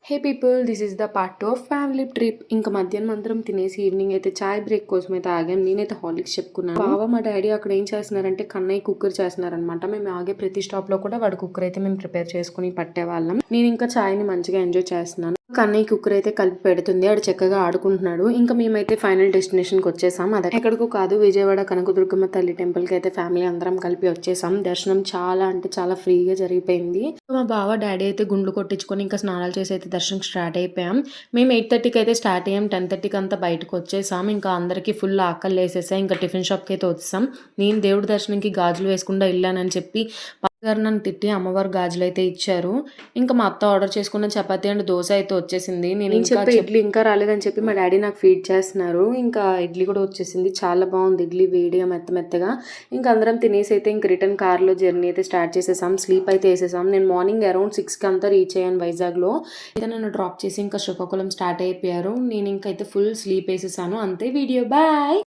Hey people, this is the part of family trip. ఇంకా మధ్యాహ్నం అందరం తినేసి ఈవినింగ్ అయితే చాయ్ బ్రేక్ కోసం అయితే ఆగాం. నేనైతే హార్లిక్స్ చెప్పుకున్నాను. బావ మా డాడీ అక్కడ ఏం చేస్తున్నారంటే కన్నయ్య కుక్కర్ చేస్తున్నారనమాట. మేము ఆగే ప్రతి స్టాప్ లో కూడా వాడు కుక్కర్ అయితే మేము ప్రిపేర్ చేసుకుని పట్టేవాళ్ళం. నేను ఇంకా చాయ్ ని మంచిగా ఎంజాయ్ చేస్తున్నాను. కన్నయ్య కుక్కర్ అయితే కలిపి పెడుతుంది. ఆడు చక్కగా ఆడుకుంటున్నాడు. ఇంకా మేమైతే ఫైనల్ డెస్టినేషన్ కి వచ్చేసాం. అది ఎక్కడికో కాదు, విజయవాడ కనకదుర్గమ్మ తల్లి టెంపుల్ కి అయితే ఫ్యామిలీ అందరం కలిపి వచ్చేసాం. దర్శనం చాలా అంటే చాలా ఫ్రీగా జరిగిపోయింది. మా బావ డాడీ అయితే గుండ్లు కొట్టించుకొని ఇంకా స్నానాలు చేసి అయితే దర్శనం స్టార్ట్ అయిపోయాం. మేము 8:30కి అయితే స్టార్ట్ అయ్యాం. 10:30కి అంతా బయటకు వచ్చేసాం. ఇంకా అందరికి ఫుల్ ఆకలి వేసేసాం. ఇంకా టిఫిన్ షాప్కి అయితే వచ్చేసాం. నేను దేవుడి దర్శనంకి గాజులు వేసుకుండా వెళ్ళానని చెప్పి గారు నన్ను తిట్టి అమ్మవారు గాజులు అయితే ఇచ్చారు. ఇంకా మా అత్త ఆర్డర్ చేసుకున్న చపాతీ అండ్ దోశ అయితే వచ్చేసింది. నేను చెప్పే ఇడ్లీ ఇంకా రాలేదని చెప్పి మా డాడీ నాకు ఫీడ్ చేస్తున్నారు. ఇంకా ఇడ్లీ కూడా వచ్చేసింది. చాలా బాగుంది ఇడ్లీ, వేడిగా మెత్తగా. ఇంకా అందరం తినేసి అయితే ఇంక రిటర్న్ కార్లో జర్నీ అయితే స్టార్ట్ చేసేసాం. స్లీప్ అయితే వేసేసాం. నేను మార్నింగ్ అరౌండ్ 6కి అంతా రీచ్ అయ్యాను వైజాగ్లో. అయితే నన్ను డ్రాప్ చేసి ఇంకా శ్రీకాకుళం స్టార్ట్ అయిపోయారు. నేను ఇంకైతే ఫుల్ స్లీప్ వేసేసాను. అంతే వీడియో, బాయ్.